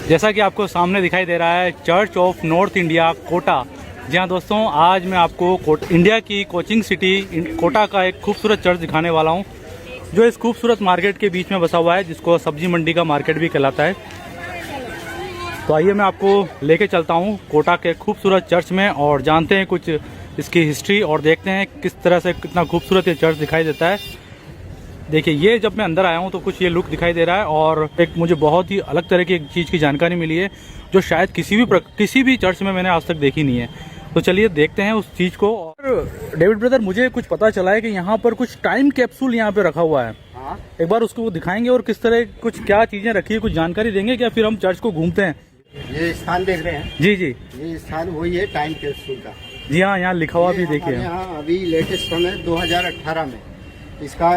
जैसा कि आपको सामने दिखाई दे रहा है church of North India Kota. जी हाँ दोस्तों, आज मैं आपको इंडिया की कोचिंग सिटी कोटा का एक खूबसूरत चर्च दिखाने वाला हूँ, जो इस खूबसूरत मार्केट के बीच में बसा हुआ है, जिसको सब्जी मंडी का मार्केट भी कहलाता है। तो आइए मैं आपको लेके चलता हूँ कोटा के खूबसूरत चर्च में और जानते हैं कुछ इसकी हिस्ट्री और देखते हैं किस तरह से कितना खूबसूरत ये चर्च दिखाई देता है। देखिए, ये जब मैं अंदर आया हूँ तो कुछ ये लुक दिखाई दे रहा है और एक मुझे बहुत ही अलग तरह की एक चीज़ की जानकारी मिली है, जो शायद किसी भी चर्च में मैंने आज तक देखी नहीं है। तो चलिए देखते हैं उस चीज़ को। और डेविड ब्रदर, मुझे कुछ पता चला है कि यहाँ पर कुछ टाइम कैप्सूल यहाँ पे रखा हुआ है। एक बार उसको दिखाएंगे और किस तरह कुछ क्या चीज़ें रखी है, कुछ जानकारी देंगे क्या? फिर हम चर्च को घूमते हैं। ये स्थान देख रहे हैं? जी जी, ये स्थान वही है टाइम कैप्सूल का। जी हाँ, यहाँ लिखा हुआ भी देखिए। यहाँ अभी लेटेस्ट समय 2018 में इसका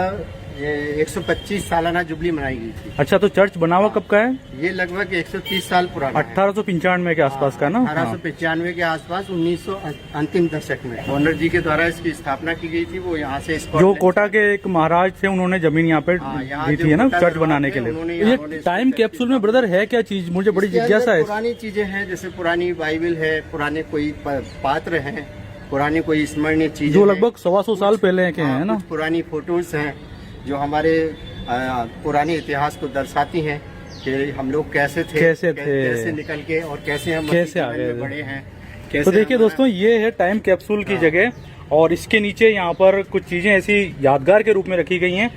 125 सालाना जुबली मनाई गई थी। अच्छा, तो चर्च बना हुआ कब का है? ये लगभग 130 साल पुराना, 1895 के आसपास का ना? 1895 के आसपास, 1900 अंतिम दशक में ऑनर जी के द्वारा इसकी स्थापना की गई थी। वो यहाँ से जो कोटा के एक महाराज थे, उन्होंने जमीन यहाँ पे दी थी ना चर्च बनाने के लिए। ये टाइम कैप्सूल में ब्रदर है क्या चीज? मुझे बड़ी जिज्ञासा है। पुरानी चीजें हैं, जैसे पुरानी बाइबल है, पुराने कोई पात्र हैं, पुरानी कोई स्मरणीय चीज जो लगभग 125 साल पहले के हैं ना। पुरानी फोटोज हैं जो हमारे पुराने इतिहास को दर्शाती हैं कि हम लोग कैसे निकल के और कैसे हम आ गए बड़े हैं। तो देखिए दोस्तों, ये है टाइम कैप्सूल की जगह और इसके नीचे यहाँ पर कुछ चीजें ऐसी यादगार के रूप में रखी गई हैं।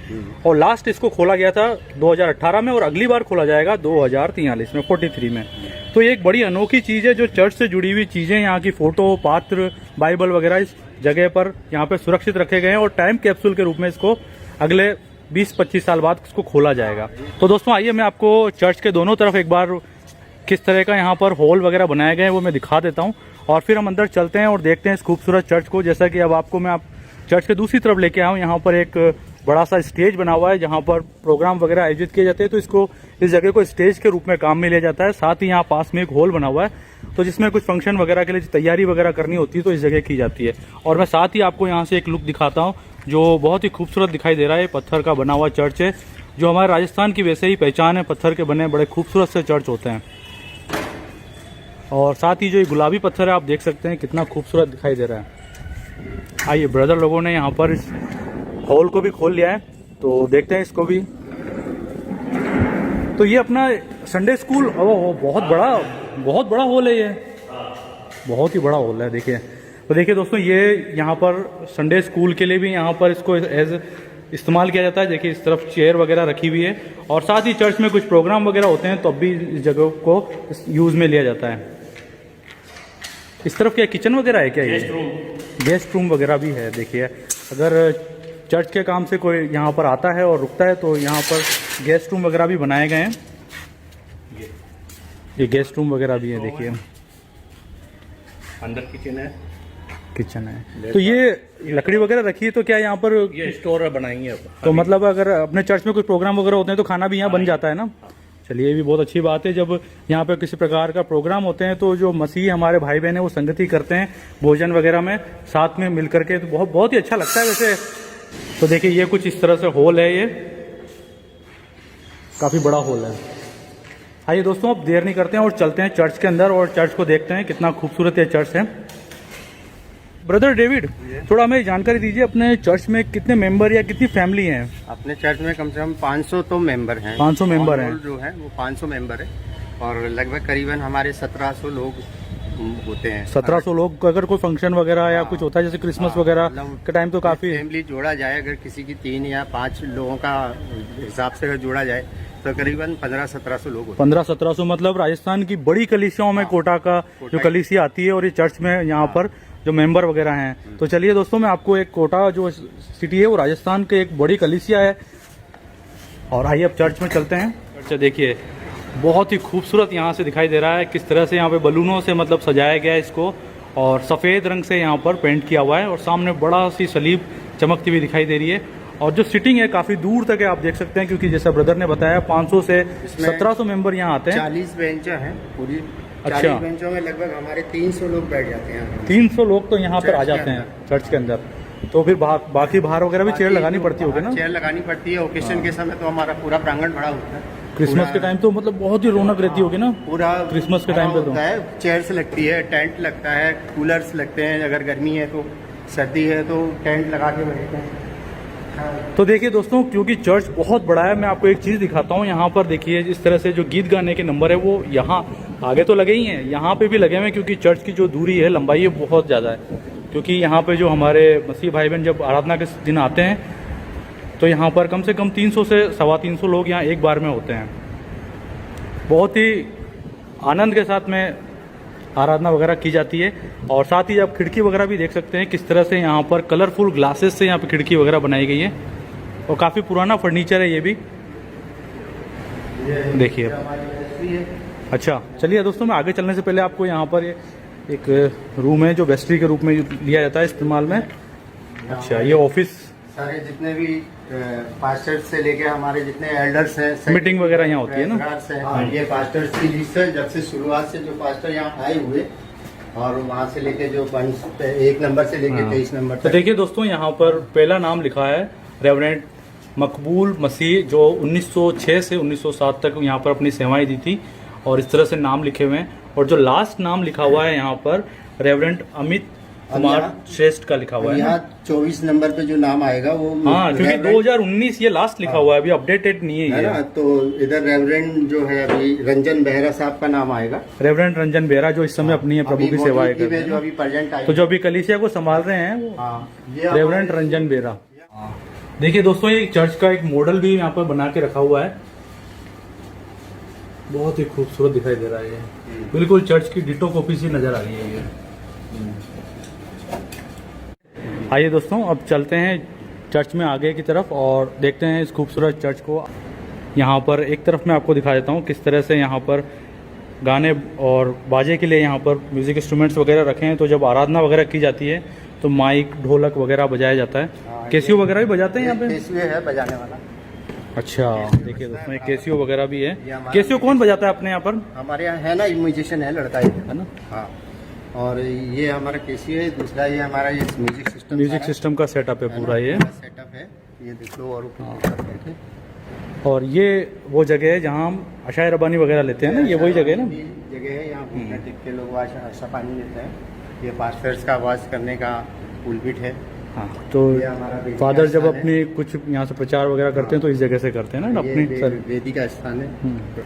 और लास्ट इसको खोला गया था 2018 में और अगली बार खोला जाएगा 2043 में, 43 में। तो ये एक बड़ी अनोखी चीज है, जो चर्च से जुड़ी हुई चीजें, यहाँ की फोटो, पात्र, बाइबल वगैरह इस जगह पर यहाँ पे सुरक्षित रखे गए हैं और टाइम कैप्सूल के रूप में इसको अगले 20-25 साल बाद इसको खोला जाएगा। तो दोस्तों आइए मैं आपको चर्च के दोनों तरफ एक बार किस तरह का यहाँ पर हॉल वगैरह बनाए गए हैं वो मैं दिखा देता हूँ और फिर हम अंदर चलते हैं और देखते हैं इस खूबसूरत चर्च को। जैसा कि अब आपको मैं चर्च के दूसरी तरफ लेके आया हूँ, यहाँ पर एक बड़ा सा स्टेज बना हुआ है जहाँ पर प्रोग्राम वगैरह आयोजित किए जाते हैं। तो इस जगह को स्टेज के रूप में काम में लिया जाता है। साथ ही यहाँ पास में एक हॉल बना हुआ है, तो जिसमें कुछ फंक्शन वगैरह के लिए तैयारी वगैरह करनी होती है तो इस जगह की जाती है। और मैं साथ ही आपको यहाँ से एक लुक दिखाता हूँ जो बहुत ही खूबसूरत दिखाई दे रहा है। पत्थर का बना हुआ चर्च है, जो हमारे राजस्थान की वैसे ही पहचान है, पत्थर के बने बड़े खूबसूरत से चर्च होते हैं। और साथ ही जो ये गुलाबी पत्थर है, आप देख सकते हैं कितना खूबसूरत दिखाई दे रहा है। आइए, ब्रदर लोगों ने यहाँ पर इस हॉल को भी खोल लिया है, तो देखते हैं इसको भी। तो ये अपना संडे स्कूल, बहुत बड़ा हॉल है, ये बहुत ही बड़ा हॉल है। देखिए, तो देखिए दोस्तों, ये यहाँ पर संडे स्कूल के लिए भी यहाँ पर इसको एज इस्तेमाल किया जाता है। देखिए, इस तरफ चेयर वगैरह रखी हुई है और साथ ही चर्च में कुछ प्रोग्राम वगैरह होते हैं तो अब भी इस जगह को यूज में लिया जाता है। इस तरफ क्या किचन वगैरह है क्या? ये गेस्ट रूम वगैरह भी है। देखिए, अगर चर्च के काम से कोई यहाँ पर आता है और रुकता है तो यहाँ पर गेस्ट रूम वगैरह भी बनाए गए हैं। ये गेस्ट रूम वगैरह भी है। देखिए, अंदर किचन है। तो ये लकड़ी वगैरह रखी है, तो क्या यहाँ पर ये स्टोर बनाएंगे अब? तो मतलब अगर अपने चर्च में कुछ प्रोग्राम वगैरह होते हैं तो खाना भी यहाँ बन जाता है ना। चलिए, ये भी बहुत अच्छी बात है। जब यहाँ पे किसी प्रकार का प्रोग्राम होते हैं तो जो मसीह हमारे भाई बहन है वो संगति करते हैं भोजन वगैरह में साथ में मिल करके, तो बहुत ही अच्छा लगता है वैसे। तो देखिए, ये कुछ इस तरह से हॉल है, ये काफी बड़ा हॉल है। आइए दोस्तों, अब देर नहीं करते हैं और चलते हैं चर्च के अंदर और चर्च को देखते हैं कितना खूबसूरत ये चर्च है। ब्रदर डेविड, थोड़ा हमें जानकारी दीजिए, अपने चर्च में कितने मेंबर या कितनी फैमिली हैं? अपने चर्च में कम से कम 500 तो मेंबर हैं। 500 मेंबर हैं जो है वो 500 मेंबर है और लगभग करीबन हमारे 1700 लोग होते हैं। 1700 लोग। अगर कोई फंक्शन वगैरह या कुछ होता है जैसे क्रिसमस वगैरह के टाइम तो काफी फैमिली जोड़ा जाए, अगर किसी की 3 या 5 लोगों का हिसाब से अगर जोड़ा जाए तो करीबन 1500-1700 लोग। 1500-1700 मतलब राजस्थान की बड़ी कलीसियाओं में कोटा का जो कलीसिया आती है और ये चर्च में यहाँ पर जो मेंबर वगैरह हैं। तो चलिए दोस्तों, मैं आपको एक कोटा जो सिटी है वो राजस्थान के एक बड़ी कलीसिया है और आइए अब चर्च में चलते हैं। अच्छा, देखिए बहुत ही खूबसूरत यहाँ से दिखाई दे रहा है किस तरह से यहाँ पे बलूनों से मतलब सजाया गया है इसको और सफ़ेद रंग से यहाँ पर पेंट किया हुआ है और सामने बड़ा सी सलीब चमकती हुई दिखाई दे रही है। और जो सीटिंग है काफ़ी दूर तक है, आप देख सकते हैं, क्योंकि जैसा ब्रदर ने बताया 500 से 1700 मेंबर यहाँ आते हैं। 40 बेंच हैं पूरी। अच्छा, 40 बेंचों में लगभग हमारे 300 लोग बैठ जाते हैं। 300 लोग तो यहाँ पर आ जाते हैं चर्च के अंदर। तो फिर बाकी बाहर वगैरह भी चेयर लगानी पड़ती होगी ना? चेयर लगानी पड़ती है। ओकेशन के समय तो हमारा पूरा प्रांगण भरा होता है। क्रिसमस के टाइम तो मतलब बहुत ही रौनक रहती होगी ना पूरा क्रिसमस के टाइम पे तो। होता है, चेयर्स लगती है, टेंट लगता है, कूलर्स लगते हैं, अगर गर्मी है तो, सर्दी है तो टेंट लगा के बैठते हैं। तो देखिए दोस्तों, क्योंकि चर्च बहुत बड़ा है, मैं आपको एक चीज़ दिखाता हूँ। यहाँ पर देखिए इस तरह से जो गीत गाने के नंबर है वो यहाँ आगे तो लगे ही हैं, यहाँ पे भी लगे हुए हैं, क्योंकि चर्च की जो दूरी है, लंबाई है, बहुत ज़्यादा है। क्योंकि यहाँ पे जो हमारे मसीह भाई बहन जब आराधना के दिन आते हैं तो यहाँ पर कम से कम 300 से 350 लोग यहाँ एक बार में होते हैं। बहुत ही आनंद के साथ में आराधना वगैरह की जाती है। और साथ ही आप खिड़की वगैरह भी देख सकते हैं किस तरह से यहाँ पर कलरफुल ग्लासेस से यहाँ पे खिड़की वगैरह बनाई गई है, और काफ़ी पुराना फर्नीचर है ये भी, देखिए। अच्छा चलिए दोस्तों, मैं आगे चलने से पहले आपको यहाँ पर एक रूम है जो वेस्ट्री के रूप में लिया जाता है इस्तेमाल में। अच्छा, ये ऑफिस, सारे जितने भी पास्टर्स से लेके हमारे जितने एल्डर्स हैं, मीटिंग वगैरह यहाँ होती है ना। हाँ, ये पास्टर्स की लिस्ट है, जब से शुरुआत से जो पास्टर यहाँ आए हुए, और वहाँ से लेके जो 1 नंबर से लेके 23 नंबर तो देखिए दोस्तों, यहाँ पर पहला नाम लिखा है रेवरेंड मकबूल मसीह, जो 1906 से 1907 तक यहाँ पर अपनी सेवाएं दी थी, और इस तरह से नाम लिखे हुए हैं। और जो लास्ट नाम लिखा हुआ है यहाँ पर रेवरेंड अमित कुमार श्रेष्ठ का लिखा हुआ है। यहाँ 24 नंबर पे जो नाम आएगा वो, हाँ, क्योंकि 2019 ये लास्ट लिखा हुआ है, अभी अपडेटेड नहीं है ये। तो इधर रेवरेंड जो है अभी रंजन बेहरा साहब का नाम आएगा, रेवरेंड रंजन बेहरा, जो इस समय अपनी प्रभु की सेवाएं कर रहे हैं, जो अभी प्रेजेंट आई, तो जो अभी कलीसिया को संभाल रहे हैं वो रेवरेंड रंजन बेहरा। देखिए दोस्तों, ये चर्च का एक मॉडल भी यहाँ पर बना के रखा हुआ है, बहुत ही खूबसूरत दिखाई दे रहा है ये, बिल्कुल चर्च की डिटो कॉपी सी नजर आ रही है ये। आइए दोस्तों, अब चलते हैं चर्च में आगे की तरफ और देखते हैं इस खूबसूरत चर्च को। यहाँ पर एक तरफ मैं आपको दिखा देता हूँ किस तरह से यहाँ पर गाने और बाजे के लिए यहाँ पर म्यूजिक इंस्ट्रूमेंट्स वगैरह रखे हैं। तो जब आराधना वगैरह की जाती है तो माइक, ढोलक वगैरह बजाया जाता है। कैसियो वगैरह भी बजाते हैं यहाँ पे? कैसियो है बजाने वाला। अच्छा, देखिए दोस्तों, एक कैसियो वगैरह भी है। कैसियो कौन बजाता है अपने यहाँ पर? हमारे यहाँ है ना, म्यूजिशियन है, लड़का है ना। हाँ, और ये हमारा कैसियो है। दूसरा ये हमारा ये म्यूजिक सिस्टम का सेटअप है पूरा, ये सेटअप है, ये देख लो। और ये वो जगह है जहाँ हम अशाए रबानी वगैरह लेते हैं ना, ये वही जगह है ना? जगह है, यहाँ घूमने टिक के लोग अच्छा पानी लेते हैं। ये पास्टर्स का आवाज़ करने का पुलपिट है। हाँ, तो फादर जब अपनी कुछ यहाँ से प्रचार वगैरह करते हैं तो इस जगह से करते हैं ना अपनी वेदी का स्थान है।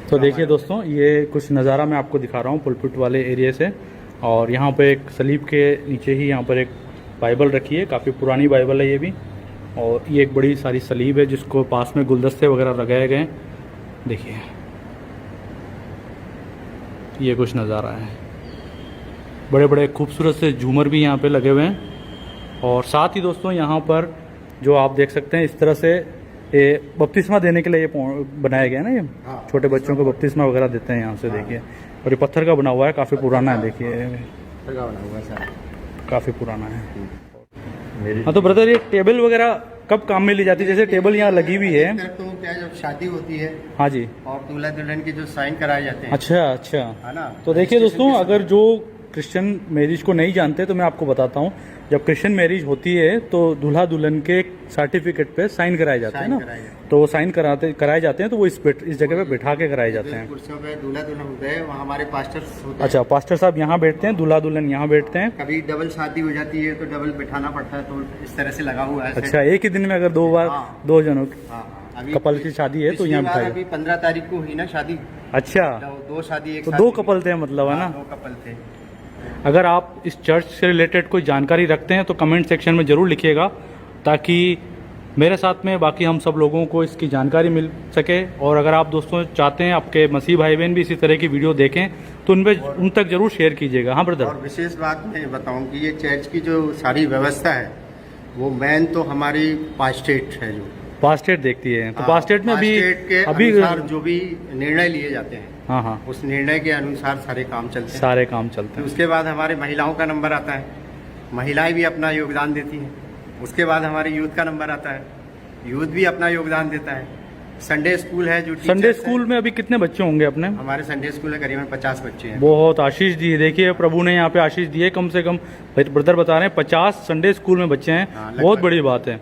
तो देखिए दोस्तों, ये कुछ नज़ारा मैं आपको दिखा रहा हूँ पुलपिट वाले एरिया से। और यहाँ पे एक सलीब के नीचे ही यहाँ पर एक बाइबल रखी है, काफ़ी पुरानी बाइबल है ये भी। और ये एक बड़ी सारी सलीब है जिसको पास में गुलदस्ते वगैरह लगाए गए हैं। देखिए, ये कुछ नज़ारा है। बड़े बड़े खूबसूरत से झूमर भी यहाँ पे लगे हुए हैं। और साथ ही दोस्तों, यहाँ पर जो आप देख सकते हैं इस तरह से ये बपतिस्मा देने के लिए ये बनाया गया है ना, ये छोटे बच्चों को बपतिस्मा वगैरह देते हैं यहाँ से। देखिए, और ये पत्थर का बना हुआ है, काफ़ी पुराना है। देखिए, काफ़ी पुराना है। हाँ, तो ब्रदर, ये टेबल वगैरह कब काम में ली जाती है? जैसे टेबल यहाँ लगी हुई है तो क्या, जब शादी होती है, हाँ जी, और दूल्हा दुल्हन की जो साइन कराए जाते हैं। अच्छा, है ना। तो देखिए दोस्तों, अगर जो क्रिश्चियन मैरिज को नहीं जानते तो मैं आपको बताता हूँ। जब क्रिश्चियन मैरिज होती है तो दूल्हा दुल्हन के सर्टिफिकेट पे साइन कराए जाते हैं ना, तो साइन कराए जाते हैं, तो वो इस जगह पे बैठा के कराए जाते हैं। कुर्सियों पे दूल्हा दुल्हन होते हैं, वहाँ हमारे पास्टर्स होते हैं। अच्छा, पास्टर साहब यहाँ बैठते हैं, दूल्हा दुल्हन यहाँ बैठते हैं। कभी डबल शादी हो जाती है तो डबल बैठाना पड़ता है, तो इस तरह से लगा हुआ है। अच्छा, एक ही दिन में अगर 2 बार 2 जनों की कपल की शादी है तो यहाँ बैठाया। अभी 15 तारीख को हुई ना शादी। अच्छा, 2 शादी, तो 2 कपल थे मतलब, है ना? 2 कपल थे। अगर आप इस चर्च से रिलेटेड कोई जानकारी रखते हैं तो कमेंट सेक्शन में ज़रूर लिखिएगा, ताकि मेरे साथ में बाकी हम सब लोगों को इसकी जानकारी मिल सके। और अगर आप दोस्तों चाहते हैं आपके मसीह भाई बहन भी इसी तरह की वीडियो देखें तो उन तक जरूर शेयर कीजिएगा। हाँ ब्रदर। और विशेष बात मैं बताऊं कि ये चर्च की जो सारी व्यवस्था है वो मेन तो हमारी पास्टेट है, जो पास्टेट देखती है। तो पास्टेट में अभी जो भी निर्णय लिए जाते हैं, हाँ, उस निर्णय के अनुसार सारे काम चलते हैं। हैं। उसके बाद हमारे महिलाओं का नंबर आता है, महिलाएं भी अपना योगदान देती हैं। उसके बाद हमारे यूथ का नंबर आता है, यूथ भी अपना योगदान देता है। संडे स्कूल है, जो संडे स्कूल में अभी कितने बच्चे होंगे अपने? हमारे संडे स्कूल में करीबन 50 बच्चे हैं। बहुत आशीष दी है, देखिए प्रभु ने यहाँ पे आशीष दी है। कम से कम ब्रदर बता रहे हैं 50 संडे स्कूल में बच्चे हैं, बहुत बड़ी बात है।